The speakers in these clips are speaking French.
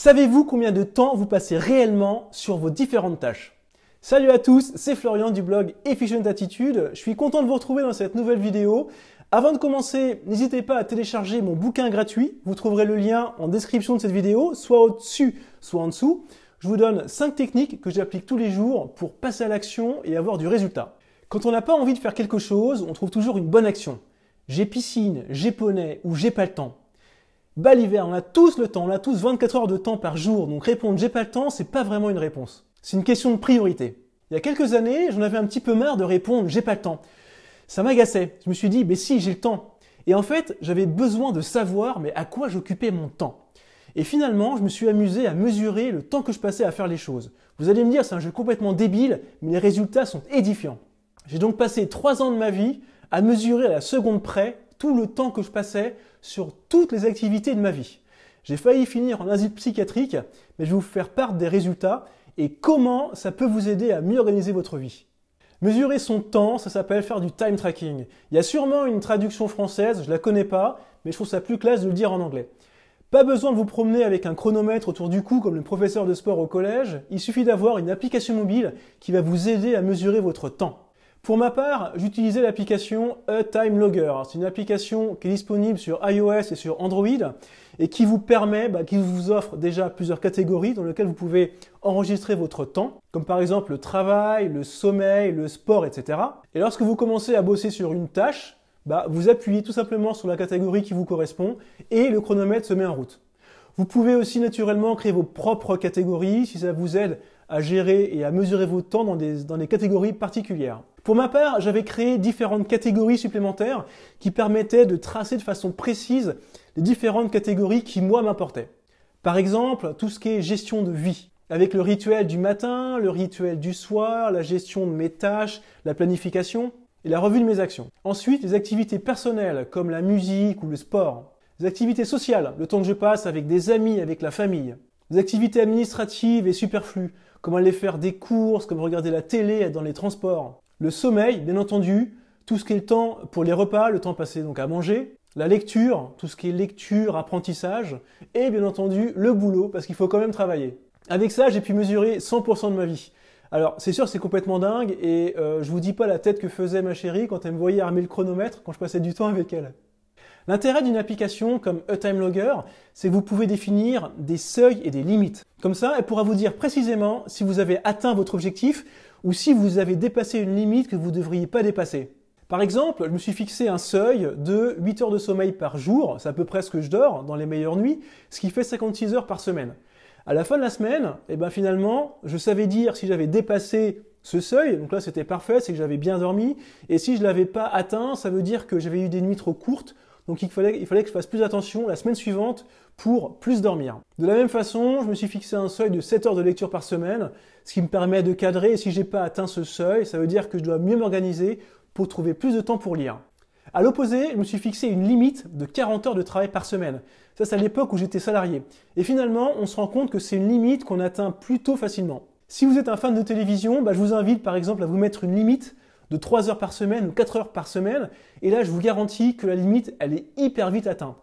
Savez-vous combien de temps vous passez réellement sur vos différentes tâches? Salut à tous, c'est Florian du blog Efficient Attitude. Je suis content de vous retrouver dans cette nouvelle vidéo. Avant de commencer, n'hésitez pas à télécharger mon bouquin gratuit. Vous trouverez le lien en description de cette vidéo, soit au-dessus, soit en dessous. Je vous donne 5 techniques que j'applique tous les jours pour passer à l'action et avoir du résultat. Quand on n'a pas envie de faire quelque chose, on trouve toujours une bonne action. J'ai piscine, j'ai poney ou j'ai pas le temps. Bah l'hiver, on a tous le temps, on a tous 24 heures de temps par jour, donc répondre j'ai pas le temps, c'est pas vraiment une réponse. C'est une question de priorité. Il y a quelques années, j'en avais un petit peu marre de répondre j'ai pas le temps. Ça m'agaçait. Je me suis dit, mais si, j'ai le temps. Et en fait, j'avais besoin de savoir, mais à quoi j'occupais mon temps. Et finalement, je me suis amusé à mesurer le temps que je passais à faire les choses. Vous allez me dire, c'est un jeu complètement débile, mais les résultats sont édifiants. J'ai donc passé 3 ans de ma vie à mesurer à la seconde près tout le temps que je passais sur toutes les activités de ma vie. J'ai failli finir en asile psychiatrique, mais je vais vous faire part des résultats et comment ça peut vous aider à mieux organiser votre vie. Mesurer son temps, ça s'appelle faire du time tracking. Il y a sûrement une traduction française, je la connais pas, mais je trouve ça plus classe de le dire en anglais. Pas besoin de vous promener avec un chronomètre autour du cou comme le professeur de sport au collège, il suffit d'avoir une application mobile qui va vous aider à mesurer votre temps. Pour ma part, j'utilisais l'application A Time Logger. C'est une application qui est disponible sur iOS et sur Android et qui vous permet, qui vous offre déjà plusieurs catégories dans lesquelles vous pouvez enregistrer votre temps, comme par exemple le travail, le sommeil, le sport, etc. Et lorsque vous commencez à bosser sur une tâche, vous appuyez tout simplement sur la catégorie qui vous correspond et le chronomètre se met en route. Vous pouvez aussi naturellement créer vos propres catégories si ça vous aide à gérer et à mesurer vos temps dans des catégories particulières. Pour ma part, j'avais créé différentes catégories supplémentaires qui permettaient de tracer de façon précise les différentes catégories qui, moi, m'importaient. Par exemple, tout ce qui est gestion de vie, avec le rituel du matin, le rituel du soir, la gestion de mes tâches, la planification et la revue de mes actions. Ensuite, les activités personnelles comme la musique ou le sport. Les activités sociales, le temps que je passe avec des amis, avec la famille. Les activités administratives et superflues, comme aller faire des courses, comme regarder la télé, être dans les transports. Le sommeil, bien entendu, tout ce qui est le temps pour les repas, le temps passé donc à manger. La lecture, tout ce qui est lecture, apprentissage. Et bien entendu, le boulot, parce qu'il faut quand même travailler. Avec ça, j'ai pu mesurer 100% de ma vie. Alors, c'est sûr, c'est complètement dingue et je vous dis pas la tête que faisait ma chérie quand elle me voyait armer le chronomètre quand je passais du temps avec elle. L'intérêt d'une application comme A Time Logger, c'est que vous pouvez définir des seuils et des limites. Comme ça, elle pourra vous dire précisément si vous avez atteint votre objectif ou si vous avez dépassé une limite que vous ne devriez pas dépasser. Par exemple, je me suis fixé un seuil de 8 heures de sommeil par jour, c'est à peu près ce que je dors dans les meilleures nuits, ce qui fait 56 heures par semaine. À la fin de la semaine, finalement, je savais dire si j'avais dépassé ce seuil, donc là c'était parfait, c'est que j'avais bien dormi, et si je ne l'avais pas atteint, ça veut dire que j'avais eu des nuits trop courtes, donc il fallait que je fasse plus attention la semaine suivante pour plus dormir. De la même façon, je me suis fixé un seuil de 7 heures de lecture par semaine, ce qui me permet de cadrer, et si j'ai pas atteint ce seuil, ça veut dire que je dois mieux m'organiser pour trouver plus de temps pour lire. À l'opposé, je me suis fixé une limite de 40 heures de travail par semaine. Ça, c'est à l'époque où j'étais salarié. Et finalement, on se rend compte que c'est une limite qu'on atteint plutôt facilement. Si vous êtes un fan de télévision, je vous invite par exemple à vous mettre une limite de 3 heures par semaine ou 4 heures par semaine. Et là, je vous garantis que la limite, elle est hyper vite atteinte.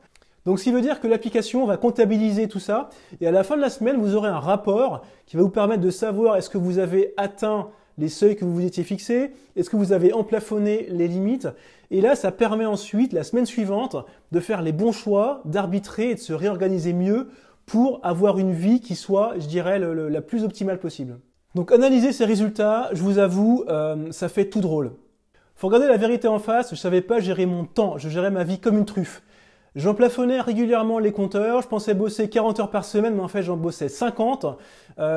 Donc, ce qui veut dire que l'application va comptabiliser tout ça. Et à la fin de la semaine, vous aurez un rapport qui va vous permettre de savoir est-ce que vous avez atteint les seuils que vous vous étiez fixés, est-ce que vous avez emplafonné les limites. Et là, ça permet ensuite, la semaine suivante, de faire les bons choix, d'arbitrer et de se réorganiser mieux pour avoir une vie qui soit, je dirais, la plus optimale possible. Donc, analyser ces résultats, je vous avoue, ça fait tout drôle. Faut regarder la vérité en face, je savais pas gérer mon temps, je gérais ma vie comme une truffe. J'en plafonnais régulièrement les compteurs, je pensais bosser 40 heures par semaine, mais en fait j'en bossais 50.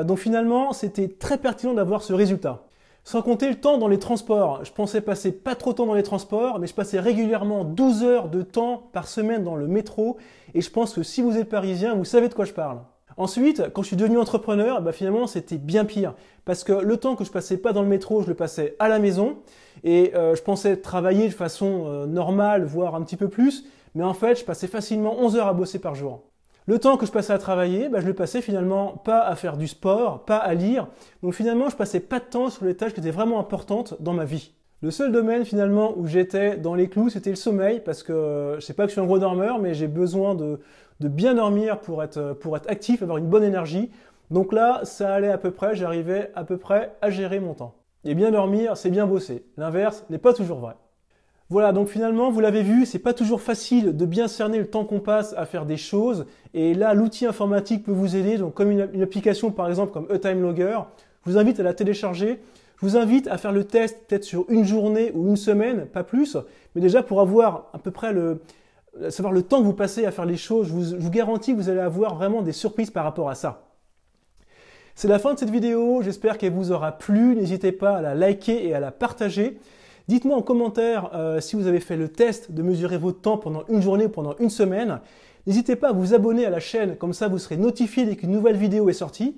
Donc finalement, c'était très pertinent d'avoir ce résultat. Sans compter le temps dans les transports. Je pensais passer pas trop de temps dans les transports, mais je passais régulièrement 12 heures de temps par semaine dans le métro. Et je pense que si vous êtes parisien, vous savez de quoi je parle. Ensuite, quand je suis devenu entrepreneur, finalement c'était bien pire. Parce que le temps que je passais pas dans le métro, je le passais à la maison. Et je pensais travailler de façon normale, voire un petit peu plus. Mais en fait, je passais facilement 11 heures à bosser par jour. Le temps que je passais à travailler, je le passais finalement pas à faire du sport, pas à lire. Donc finalement, je passais pas de temps sur les tâches qui étaient vraiment importantes dans ma vie. Le seul domaine finalement où j'étais dans les clous, c'était le sommeil, parce que je sais pas que je suis un gros dormeur, mais j'ai besoin de de bien dormir pour être actif, avoir une bonne énergie. Donc là, ça allait à peu près, j'arrivais à peu près à gérer mon temps. Et bien dormir, c'est bien bosser. L'inverse n'est pas toujours vrai. Voilà, donc finalement, vous l'avez vu, c'est pas toujours facile de bien cerner le temps qu'on passe à faire des choses. Et là, l'outil informatique peut vous aider. Donc, comme une application, par exemple, comme ATimeLogger, je vous invite à la télécharger. Je vous invite à faire le test peut-être sur une journée ou une semaine, pas plus. Mais déjà, pour avoir à peu près savoir le temps que vous passez à faire les choses, je vous garantis que vous allez avoir vraiment des surprises par rapport à ça. C'est la fin de cette vidéo. J'espère qu'elle vous aura plu. N'hésitez pas à la liker et à la partager. Dites-moi en commentaire si vous avez fait le test de mesurer votre temps pendant une journée ou pendant une semaine. N'hésitez pas à vous abonner à la chaîne, comme ça vous serez notifié dès qu'une nouvelle vidéo est sortie.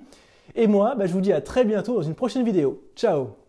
Et moi, je vous dis à très bientôt dans une prochaine vidéo. Ciao!